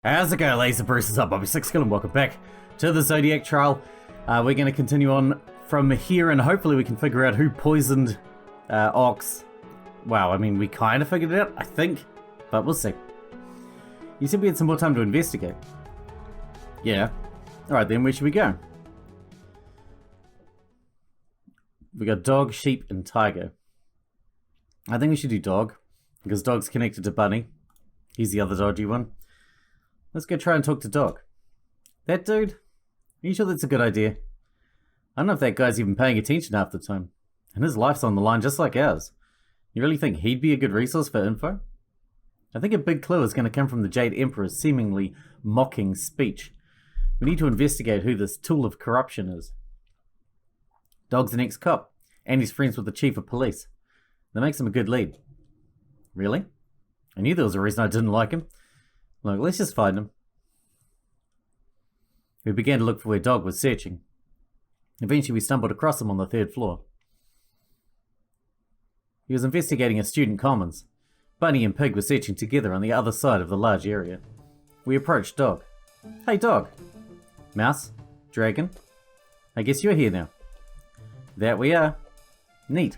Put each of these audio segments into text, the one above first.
How's it going, ladies and Bruce? Up, Bobby Sixkilla, and welcome back to the Zodiac Trial. We're going to continue on from here, and hopefully we can figure out who poisoned Ox. Wow, I mean, we kind of figured it out, I think, but we'll see. You said we had some more time to investigate. Yeah. Alright then, where should we go? We got dog, sheep, and tiger. I think we should do dog, because dog's connected to Bunny. He's the other dodgy one. Let's go try and talk to Dog. That dude? Are you sure that's a good idea? I don't know if that guy's even paying attention half the time. And his life's on the line just like ours. You really think he'd be a good resource for info? I think a big clue is going to come from the Jade Emperor's seemingly mocking speech. We need to investigate who this tool of corruption is. Dog's an ex-cop, and he's friends with the chief of police. That makes him a good lead. Really? I knew there was a reason I didn't like him. Look, let's just find him. We began to look for where Dog was searching. Eventually we stumbled across him on the 3rd floor. He was investigating a student commons. Bunny and Pig were searching together on the other side of the large area. We approached Dog. Hey Dog. Mouse? Dragon? I guess you're here now. That we are. Neat.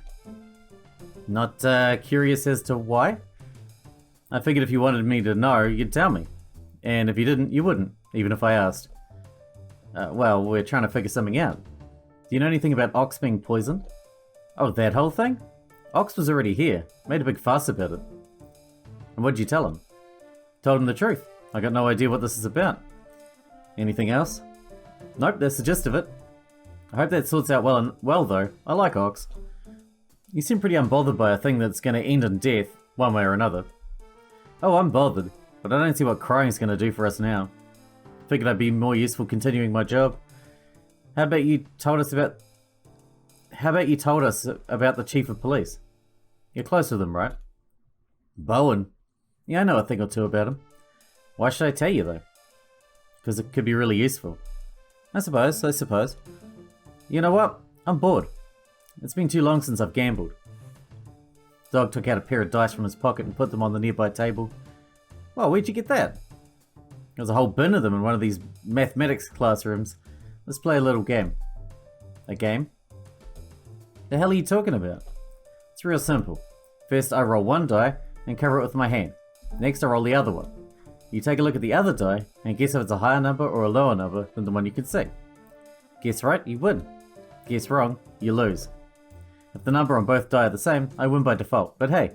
Not curious as to why? I figured if you wanted me to know, you'd tell me. And if you didn't, you wouldn't, even if I asked. Well, we're trying to figure something out. Do you know anything about Ox being poisoned? Oh, that whole thing? Ox was already here. Made a big fuss about it. And what'd you tell him? Told him the truth. I got no idea what this is about. Anything else? Nope, that's the gist of it. I hope that sorts out well though. I like Ox. You seem pretty unbothered by a thing that's going to end in death, one way or another. Oh, I'm bothered, but I don't see what crying's going to do for us now. Figured I'd be more useful continuing my job. How about you told us about the chief of police? You're close with him, right? Bowen? Yeah, I know a thing or two about him. Why should I tell you, though? Because it could be really useful. I suppose. You know what? I'm bored. It's been too long since I've gambled. Dog took out a pair of dice from his pocket and put them on the nearby table. Well, where'd you get that? There's a whole bin of them in one of these mathematics classrooms. Let's play a little game. A game? The hell are you talking about? It's real simple. First I roll one die and cover it with my hand. Next I roll the other one. You take a look at the other die and guess if it's a higher number or a lower number than the one you can see. Guess right, you win. Guess wrong, you lose. If the number on both die are the same, I win by default. But hey,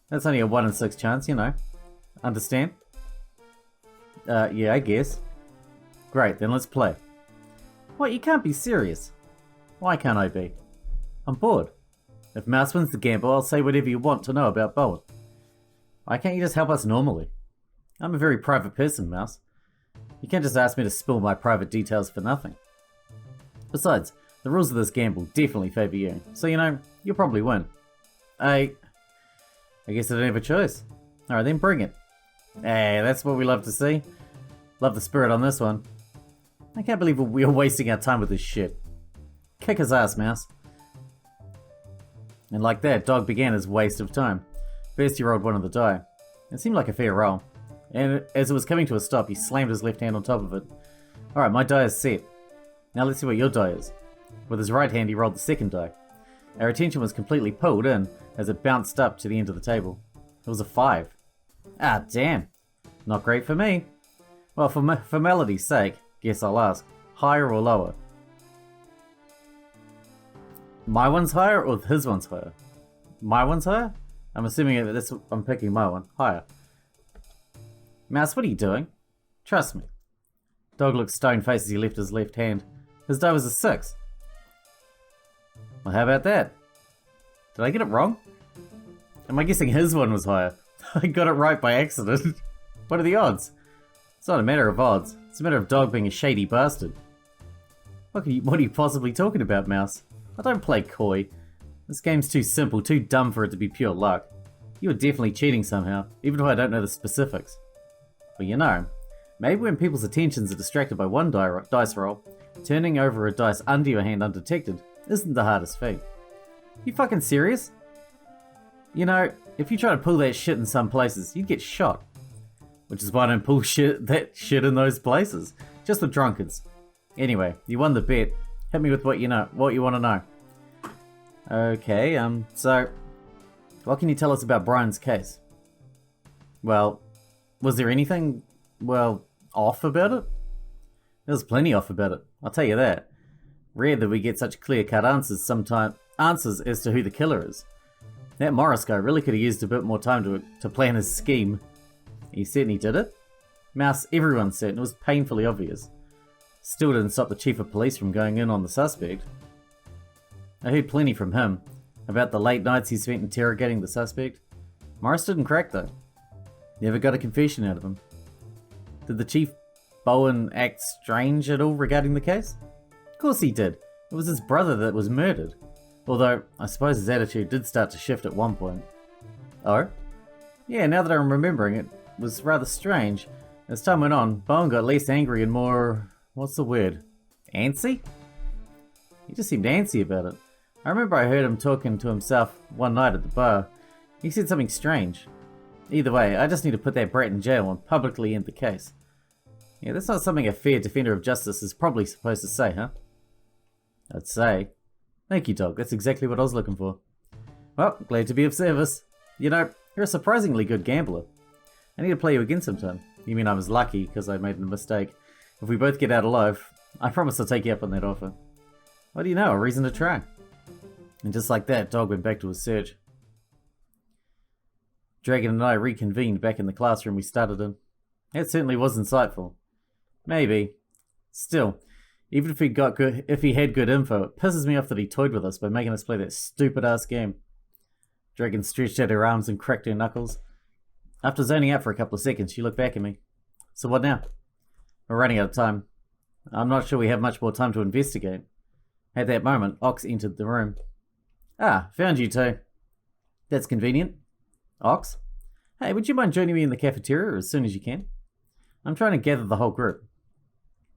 that's only a 1 in 6 chance, you know. Understand? Yeah, I guess. Great, then let's play. What, you can't be serious? Why can't I be? I'm bored. If Mouse wins the gamble, I'll say whatever you want to know about Bowen. Why can't you just help us normally? I'm a very private person, Mouse. You can't just ask me to spill my private details for nothing. Besides, the rules of this gamble definitely favour you, so you know, you'll probably win. I guess I don't have a choice. Alright then, bring it. Hey, that's what we love to see. Love the spirit on this one. I can't believe we're wasting our time with this shit. Kick his ass, Mouse. And like that, Dog began his waste of time. First he rolled one of the die. It seemed like a fair roll. And as it was coming to a stop, he slammed his left hand on top of it. Alright, my die is set. Now let's see what your die is. With his right hand he rolled the second die. Our attention was completely pulled in as it bounced up to the end of the table. It was a 5. Ah, damn. Not great for me. Well, for melody's sake, guess I'll ask. Higher or lower? My one's higher or his one's higher? My one's higher? I'm assuming I'm picking my one. Higher. Mouse, what are you doing? Trust me. Dog looked stone-faced as he left his left hand. His die was a 6. Well, how about that? Did I get it wrong? Am I guessing his one was higher? I got it right by accident. What are the odds? It's not a matter of odds. It's a matter of Dog being a shady bastard. What are you possibly talking about, Mouse? I don't play coy. This game's too simple, too dumb for it to be pure luck. You are definitely cheating somehow, even if I don't know the specifics. But you know, maybe when people's attentions are distracted by one dice roll, turning over a dice under your hand undetected isn't the hardest feat. You fucking serious? You know, if you try to pull that shit in some places, you'd get shot. which is why I don't pull that shit in those places. Just the drunkards. Anyway, you won the bet. Hit me with what you want to know. Okay, so what can you tell us about Brian's case? Well, was there anything, off about it? There was plenty off about it, I'll tell you that. Rare that we get such clear-cut answers as to who the killer is. That Morris guy really could have used a bit more time to plan his scheme. He certainly did it. Mouse, everyone said, and it was painfully obvious. Still didn't stop the chief of police from going in on the suspect. I heard plenty from him about the late nights he spent interrogating the suspect. Morris didn't crack though. Never got a confession out of him. Did the Chief Bowen act strange at all regarding the case? Of course he did. It was his brother that was murdered. Although, I suppose his attitude did start to shift at one point. Oh? Yeah, now that I'm remembering, it was rather strange. As time went on, Bowen got less angry and more... what's the word? Antsy? He just seemed antsy about it. I remember I heard him talking to himself one night at the bar. He said something strange. Either way, I just need to put that brat in jail and publicly end the case. Yeah, that's not something a fair defender of justice is probably supposed to say, huh? I'd say. Thank you, Dog. That's exactly what I was looking for. Well, glad to be of service. You know, you're a surprisingly good gambler. I need to play you again sometime. You mean I was lucky because I made a mistake. If we both get out alive, I promise I'll take you up on that offer. What do you know? A reason to try. And just like that, Dog went back to his search. Dragon and I reconvened back in the classroom we started in. That certainly was insightful. Maybe. Still, even if he had good info, it pisses me off that he toyed with us by making us play that stupid-ass game. Dragon stretched out her arms and cracked her knuckles. After zoning out for a couple of seconds, she looked back at me. So what now? We're running out of time. I'm not sure we have much more time to investigate. At that moment, Ox entered the room. Ah, found you two. That's convenient. Ox? Hey, would you mind joining me in the cafeteria as soon as you can? I'm trying to gather the whole group.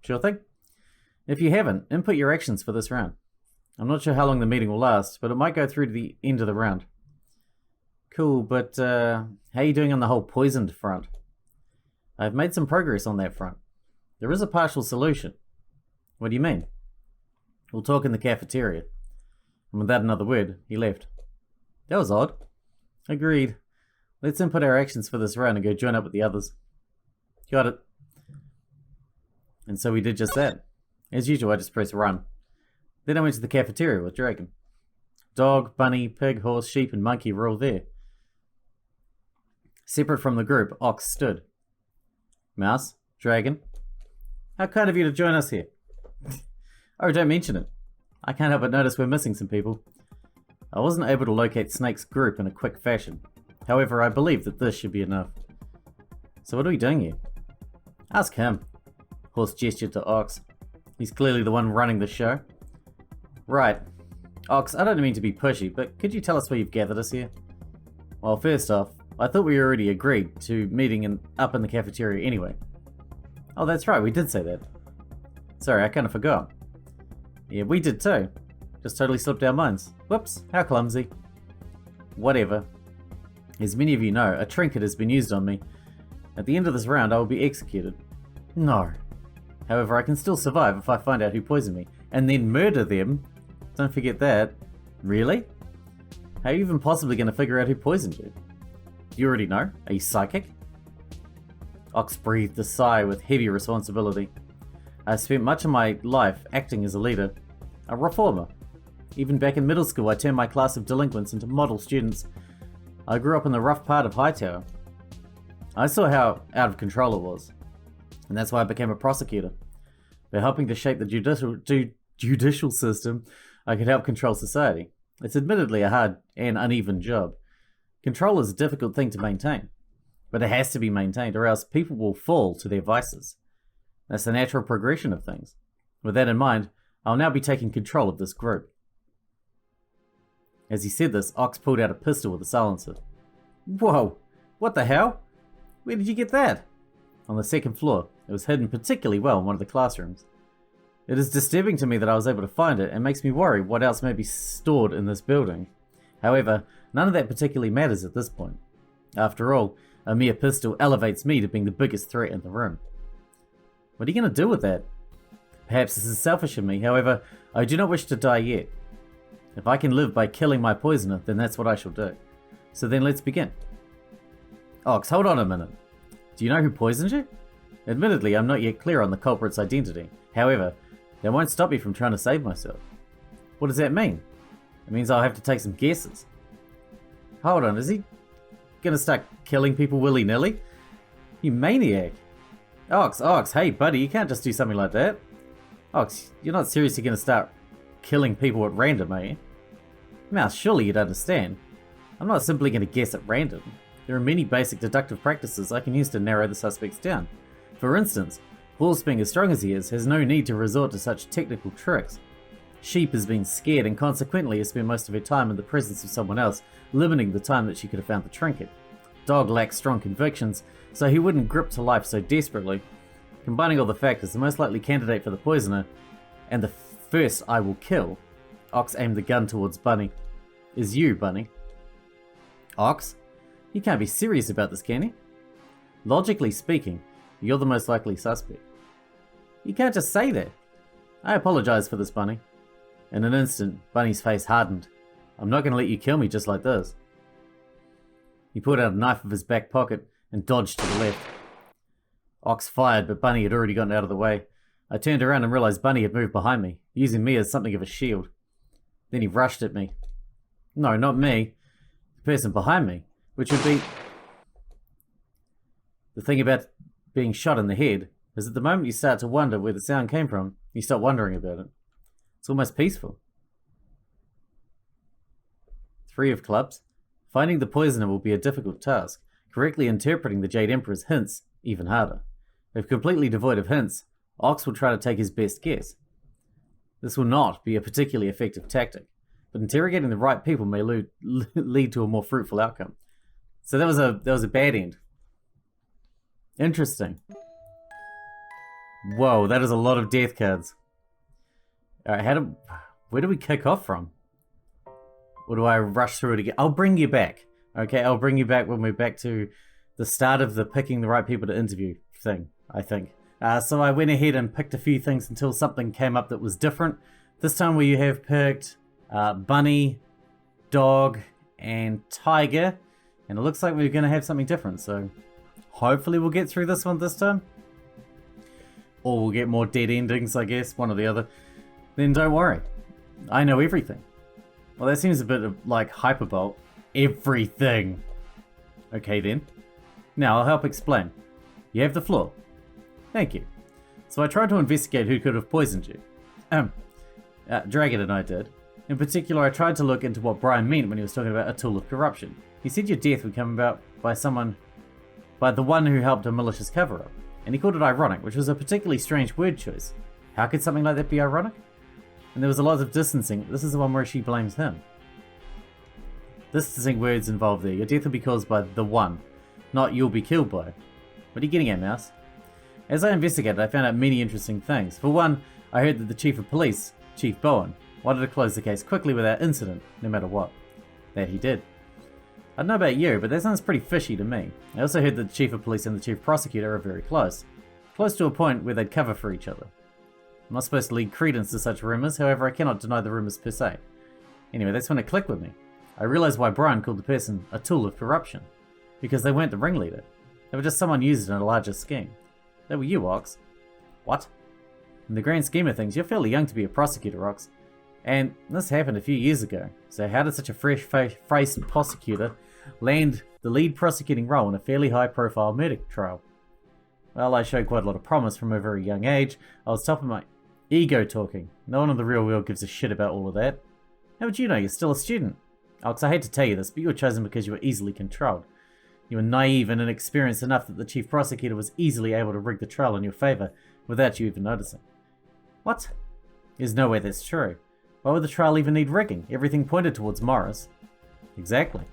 Sure thing. If you haven't, input your actions for this round. I'm not sure how long the meeting will last, but it might go through to the end of the round. Cool, but how are you doing on the whole poisoned front? I've made some progress on that front. There is a partial solution. What do you mean? We'll talk in the cafeteria. And without another word, he left. That was odd. Agreed. Let's input our actions for this round and go join up with the others. Got it. And so we did just that. As usual, I just pressed run. Then I went to the cafeteria with Dragon. Dog, bunny, pig, horse, sheep, and monkey were all there. Separate from the group, Ox stood. Mouse, Dragon, how kind of you to join us here. Oh, don't mention it. I can't help but notice we're missing some people. I wasn't able to locate Snake's group in a quick fashion. However, I believe that this should be enough. So what are we doing here? Ask him. Horse gestured to Ox. He's clearly the one running the show. Right. Ox, I don't mean to be pushy, but could you tell us why you've gathered us here? Well, first off, I thought we already agreed to meeting up in the cafeteria anyway. Oh, that's right, we did say that. Sorry, I kind of forgot. Yeah, we did too. Just totally slipped our minds. Whoops, how clumsy. Whatever. As many of you know, a trinket has been used on me. At the end of this round, I will be executed. No. However, I can still survive if I find out who poisoned me, and then murder them. Don't forget that. Really? How are you even possibly going to figure out who poisoned you? You already know? Are you psychic? Ox breathed a sigh with heavy responsibility. I spent much of my life acting as a leader, a reformer. Even back in middle school, I turned my class of delinquents into model students. I grew up in the rough part of Hightower. I saw how out of control it was, and that's why I became a prosecutor. By helping to shape the judicial system, I could help control society. It's admittedly a hard and uneven job. Control is a difficult thing to maintain, but it has to be maintained or else people will fall to their vices. That's the natural progression of things. With that in mind, I'll now be taking control of this group. As he said this, Ox pulled out a pistol with a silencer. Whoa! What the hell? Where did you get that? On the second floor. It was hidden particularly well in one of the classrooms. It is disturbing to me that I was able to find it and makes me worry what else may be stored in this building. However, none of that particularly matters at this point. After all, A mere pistol elevates me to being the biggest threat in the room. What are you going to do with that? Perhaps this is selfish of me, however, I do not wish to die yet. If I can live by killing my poisoner, then that's what I shall do. So then let's begin. Ox, hold on a minute. Do you know who poisoned you? Admittedly, I'm not yet clear on the culprit's identity. However, that won't stop me from trying to save myself. What does that mean? It means I'll have to take some guesses. Hold on, is he gonna start killing people willy-nilly? You maniac. Ox, hey buddy, you can't just do something like that. Ox, you're not seriously gonna start killing people at random, are you? Mouse, surely you'd understand. I'm not simply gonna guess at random. There are many basic deductive practices I can use to narrow the suspects down. For instance, Horse, being as strong as he is, has no need to resort to such technical tricks. Sheep has been scared and consequently has spent most of her time in the presence of someone else, limiting the time that she could have found the trinket. Dog lacks strong convictions, so he wouldn't grip to life so desperately. Combining all the factors, the most likely candidate for the poisoner, and the first I will kill, Ox aimed the gun towards Bunny, is you, Bunny. Ox? You can't be serious about this, can you? Logically speaking, you're the most likely suspect. You can't just say that. I apologize for this, Bunny. In an instant, Bunny's face hardened. I'm not going to let you kill me just like this. He pulled out a knife of his back pocket and dodged to the left. Ox fired, but Bunny had already gotten out of the way. I turned around and realized Bunny had moved behind me, using me as something of a shield. Then he rushed at me. No, not me. The person behind me, which would be... The thing about being shot in the head is that the moment you start to wonder where the sound came from, you stop wondering about it. It's almost peaceful. 3 of clubs. Finding the poisoner will be a difficult task. Correctly interpreting the Jade Emperor's hints, even harder. If completely devoid of hints, Ox will try to take his best guess. This will not be a particularly effective tactic, but interrogating the right people may lead to a more fruitful outcome. So that was a bad end. Interesting. Whoa, that is a lot of death cards. Alright, where do we kick off from? Or do I rush through it again? I'll bring you back. Okay, I'll bring you back when we're back to the start of the picking the right people to interview thing, I think. So I went ahead and picked a few things until something came up that was different. This time we have picked Bunny, Dog, and Tiger. And it looks like we're going to have something different, so hopefully we'll get through this one this time. Or we'll get more dead endings, I guess, one or the other. Then don't worry. I know everything. Well, that seems a bit of, like, hyperbole. Everything. Okay, then. Now, I'll help explain. You have the floor. Thank you. So I tried to investigate who could have poisoned you. Dragon and I did. In particular, I tried to look into what Brian meant when he was talking about a tool of corruption. He said your death would come about by the one who helped a malicious cover-up. And he called it ironic, which was a particularly strange word choice. How could something like that be ironic? And there was a lot of distancing. This is the one where she blames him. Distancing words involved there. Your death will be caused by the one, not you'll be killed by. What are you getting at, Mouse? As I investigated, I found out many interesting things. For one, I heard that the Chief of Police, Chief Bowen, wanted to close the case quickly without incident, no matter what. That he did. I don't know about you, but that sounds pretty fishy to me. I also heard that the Chief of Police and the Chief Prosecutor are very close. Close to a point where they'd cover for each other. I'm not supposed to lead credence to such rumours, however I cannot deny the rumours per se. Anyway, that's when it clicked with me. I realised why Brian called the person a tool of corruption. Because they weren't the ringleader. They were just someone used in a larger scheme. They were you, Ox. What? In the grand scheme of things, you're fairly young to be a prosecutor, Ox. And this happened a few years ago. So how did such a fresh-faced prosecutor land the lead prosecuting role in a fairly high-profile murder trial? Well, I showed quite a lot of promise from a very young age. I was top of my ego talking. No one in the real world gives a shit about all of that. How would you know? You're still a student. Ox, I hate to tell you this, but you were chosen because you were easily controlled. You were naive and inexperienced enough that the chief prosecutor was easily able to rig the trial in your favour without you even noticing. What? There's no way that's true. Why would the trial even need rigging? Everything pointed towards Morris. Exactly.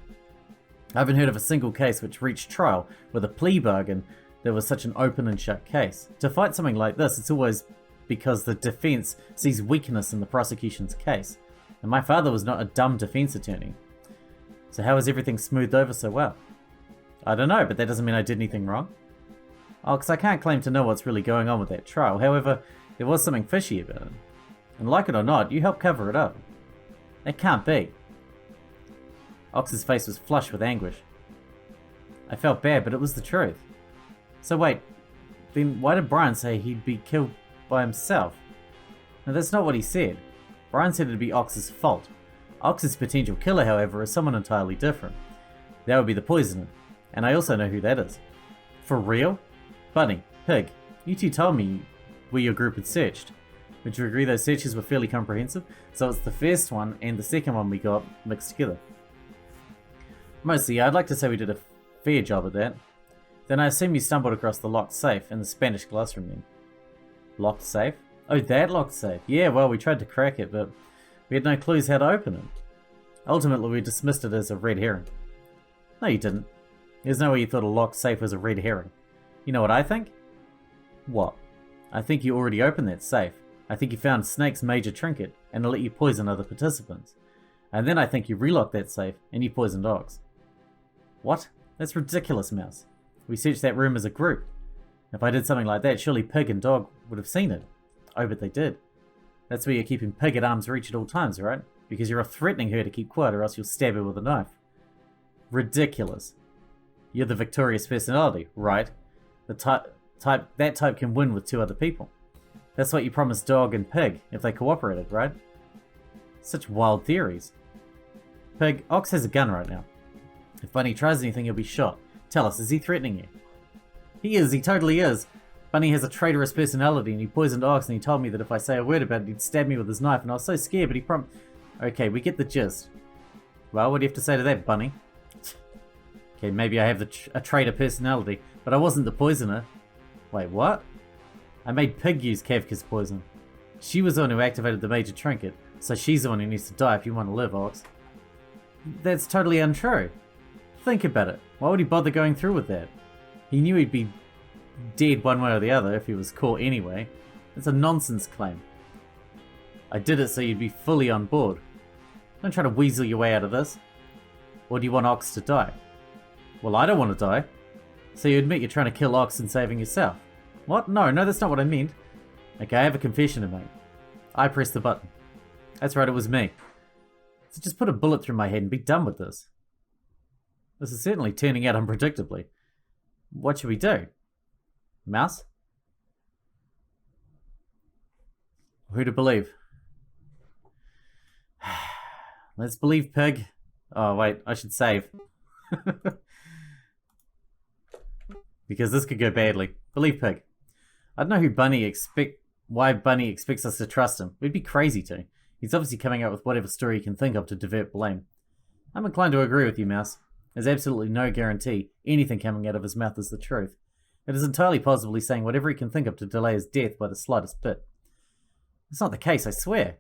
I haven't heard of a single case which reached trial with a plea bargain that was such an open and shut case. To fight something like this, it's always because the defence sees weakness in the prosecution's case. And my father was not a dumb defence attorney. So how is everything smoothed over so well? I don't know, but that doesn't mean I did anything wrong. Oh, because I can't claim to know what's really going on with that trial. However, there was something fishy about it. And like it or not, you helped cover it up. That can't be. Ox's face was flushed with anguish. I felt bad, but it was the truth. So wait, then why did Brian say he'd be killed by himself? No, that's not what he said. Brian said it'd be Ox's fault. Ox's potential killer, however, is someone entirely different. That would be the poisoner. And I also know who that is. For real? Bunny, Pig, you two told me where your group had searched. Would you agree those searches were fairly comprehensive? So it's the first one and the second one we got mixed together. Mostly, I'd like to say we did a fair job at that. Then I assume you stumbled across the locked safe in the Spanish glass room then. Locked safe? Oh, that locked safe. Yeah, well, we tried to crack it, but we had no clues how to open it. Ultimately, we dismissed it as a red herring. No, you didn't. There's no way you thought a locked safe was a red herring. You know what I think? What? I think you already opened that safe. I think you found Snake's major trinket and let you poison other participants. And then I think you relocked that safe and you poisoned Ox. What? That's ridiculous, Mouse. We searched that room as a group. If I did something like that, surely Pig and Dog would have seen it. Oh, but they did. That's why you're keeping Pig at arm's reach at all times, right? Because you're threatening her to keep quiet or else you'll stab her with a knife. Ridiculous. You're the victorious personality, right? That type can win with two other people. That's what you promised Dog and Pig if they cooperated, right? Such wild theories. Pig, Ox has a gun right now. If Bunny tries anything, he'll be shot. Tell us, is he threatening you? He is, he totally is. Bunny has a traitorous personality and he poisoned Ox and he told me that if I say a word about it, he'd stab me with his knife and I was so scared, but he Okay, we get the gist. Well, what do you have to say to that, Bunny? Okay, maybe I have a traitor personality, but I wasn't the poisoner. Wait, what? I made Pig use Kafka's poison. She was the one who activated the major trinket, so she's the one who needs to die if you want to live, Ox. That's totally untrue. Think about it. Why would he bother going through with that? He knew he'd be dead one way or the other if he was caught anyway. It's a nonsense claim. I did it so you'd be fully on board. Don't try to weasel your way out of this. Or do you want Ox to die? Well, I don't want to die. So you admit you're trying to kill Ox and saving yourself. What? No, that's not what I meant. Okay, I have a confession to make. I pressed the button. That's right, it was me. So just put a bullet through my head and be done with this. This is certainly turning out unpredictably. What should we do? Mouse? Who to believe? Let's believe Pig. Oh, wait, I should save. Because this could go badly. Believe Pig. I don't know why Bunny expects us to trust him. We'd be crazy to. He's obviously coming up with whatever story he can think of to divert blame. I'm inclined to agree with you, Mouse. There's absolutely no guarantee anything coming out of his mouth is the truth. It is entirely possible he's saying whatever he can think of to delay his death by the slightest bit. It's not the case, I swear.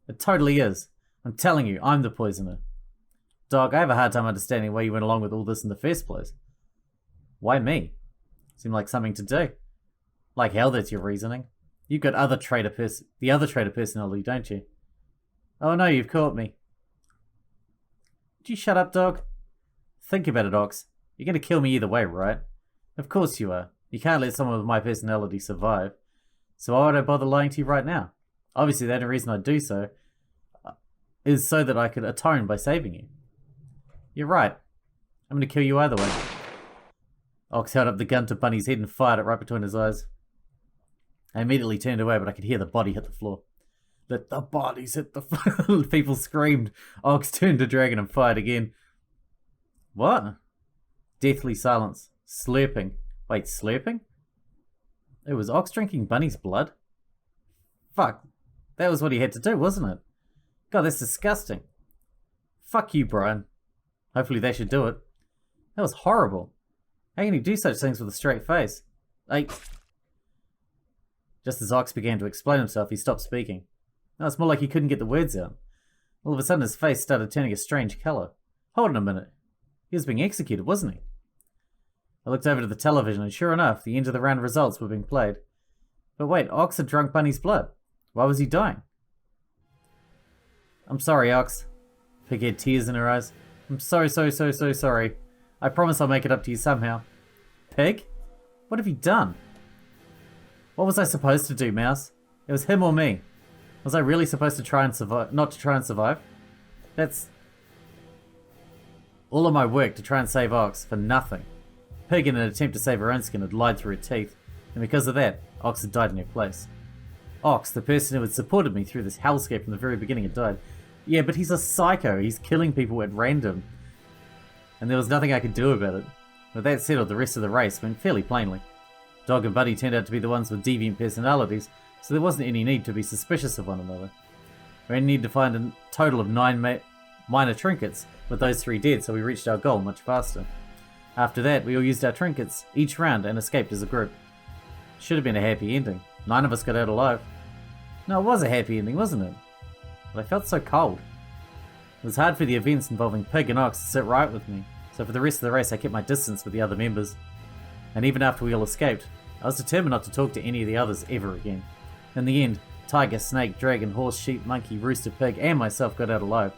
It totally is. I'm telling you, I'm the poisoner. Dog, I have a hard time understanding why you went along with all this in the first place. Why me? Seemed like something to do. Like hell, that's your reasoning. You've got the other traitor personality, don't you? Oh no, you've caught me. Would you shut up, Dog? Think about it, Ox. You're going to kill me either way, right? Of course you are. You can't let someone with my personality survive. So why would I bother lying to you right now? Obviously, the only reason I do so is so that I could atone by saving you. You're right. I'm going to kill you either way. Ox held up the gun to Bunny's head and fired it right between his eyes. I immediately turned away, but I could hear the body hit the floor. Let the bodies hit the floor. People screamed. Ox turned to Dragon and fired again. What? Deathly silence. Slurping. Wait, slurping? It was Ox drinking Bunny's blood? Fuck. That was what he had to do, wasn't it? God, that's disgusting. Fuck you, Brian. Hopefully they should do it. That was horrible. How can he do such things with a straight face? Just as Ox began to explain himself, he stopped speaking. No, it's more like he couldn't get the words out. All of a sudden his face started turning a strange colour. Hold on a minute. He was being executed, wasn't he? I looked over to the television and sure enough, the end of the round results were being played. But wait, Ox had drunk Bunny's blood. Why was he dying? I'm sorry, Ox. Pig had tears in her eyes. I'm so sorry. I promise I'll make it up to you somehow. Pig? What have you done? What was I supposed to do, Mouse? It was him or me. Was I really supposed to try and survive? Not to try and survive? That's all of my work to try and save Ox for nothing. Pig, in an attempt to save her own skin, had lied through her teeth, and because of that, Ox had died in her place. Ox, the person who had supported me through this hellscape from the very beginning, had died. Yeah, but he's a psycho. He's killing people at random. And there was nothing I could do about it. With that settled, the rest of the race went fairly plainly. Dog and Buddy turned out to be the ones with deviant personalities, so there wasn't any need to be suspicious of one another. We only needed to find a total of 9 minor trinkets with those 3 dead, so we reached our goal much faster. After that, we all used our trinkets each round and escaped as a group. Should have been a happy ending. 9 of us got out alive. No, it was a happy ending, wasn't it? But I felt so cold. It was hard for the events involving Pig and Ox to sit right with me, so for the rest of the race I kept my distance with the other members. And even after we all escaped, I was determined not to talk to any of the others ever again. In the end, tiger, snake, dragon, horse, sheep, monkey, rooster, pig, and myself got out alive.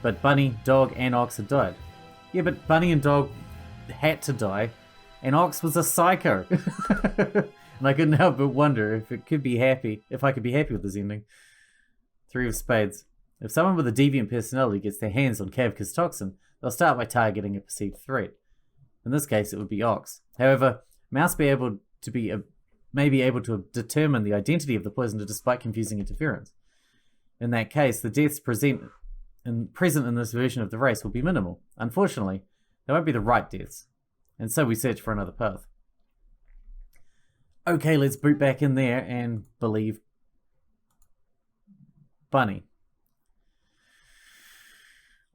But Bunny, Dog, and Ox had died. Yeah, but Bunny and Dog had to die, and Ox was a psycho. And I couldn't help but wonder if I could be happy with this ending. 3 of Spades. If someone with a deviant personality gets their hands on Kavka's toxin, they'll start by targeting a perceived threat. In this case, it would be Ox. However, Mouse may be able to determine the identity of the poisoner despite confusing interference. In that case, the deaths present in this version of the race will be minimal. Unfortunately, they won't be the right deaths, and so we search for another path. Okay, let's boot back in there and believe Bunny.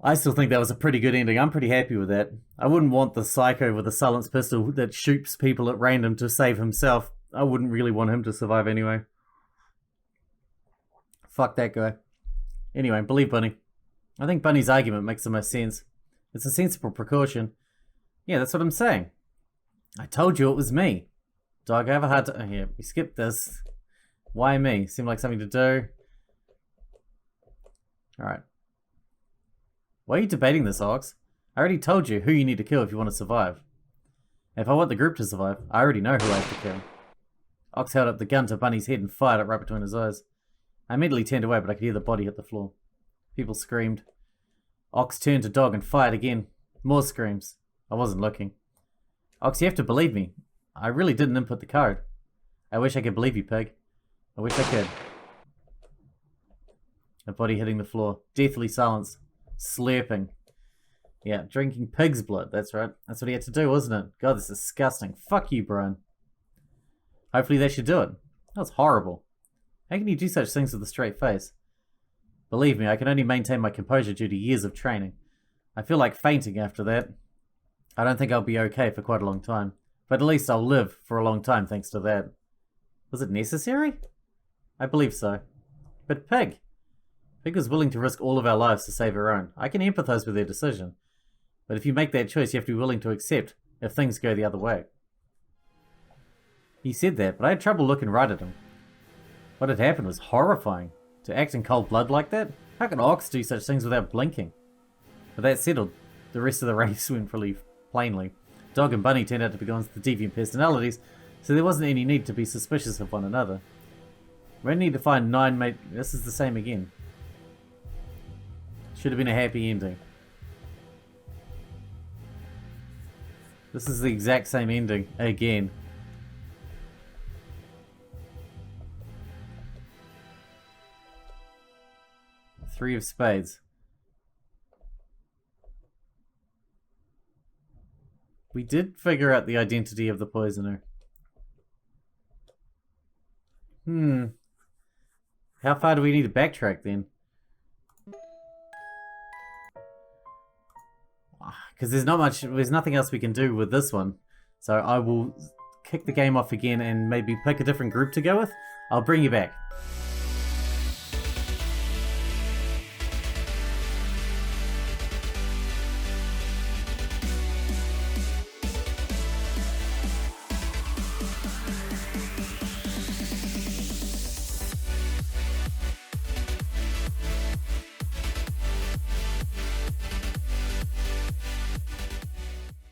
I still think that was a pretty good ending. I'm pretty happy with that. I wouldn't want the psycho with a silenced pistol that shoots people at random to save himself. I wouldn't really want him to survive anyway. Fuck that guy. Anyway, believe Bunny. I think Bunny's argument makes the most sense. It's a sensible precaution. Yeah, that's what I'm saying. I told you it was me. Dog, I have a hard time. Oh, yeah, we skipped this. Why me? Seemed like something to do. Alright. Why are you debating this, Ox? I already told you who you need to kill if you want to survive. If I want the group to survive, I already know who I have to kill. Ox held up the gun to Bunny's head and fired it right between his eyes. I immediately turned away, but I could hear the body hit the floor. People screamed. Ox turned to Dog and fired again. More screams. I wasn't looking. Ox, you have to believe me. I really didn't input the code. I wish I could believe you, Pig. I wish I could. A body hitting the floor. Deathly silence. Slurping. Yeah, drinking pig's blood. That's right. That's what he had to do, wasn't it? God, this is disgusting. Fuck you, Brian. Hopefully they should do it. That was horrible. How can you do such things with a straight face? Believe me, I can only maintain my composure due to years of training. I feel like fainting after that. I don't think I'll be okay for quite a long time. But at least I'll live for a long time thanks to that. Was it necessary? I believe so. But Pig. Pig was willing to risk all of our lives to save her own. I can empathize with their decision. But if you make that choice, you have to be willing to accept if things go the other way. He said that, but I had trouble looking right at him. What had happened was horrifying. To act in cold blood like that? How can Ox do such things without blinking? But that settled, the rest of the race went really plainly. Dog and Bunny turned out to be the deviant personalities, so there wasn't any need to be suspicious of one another. We only need to find 9 mate. This is the same again. Should have been a happy ending. This is the exact same ending again. Three of Spades. We did figure out the identity of the poisoner. How far do we need to backtrack then? Because there's nothing else we can do with this one. So I will kick the game off again and maybe pick a different group to go with. I'll bring you back.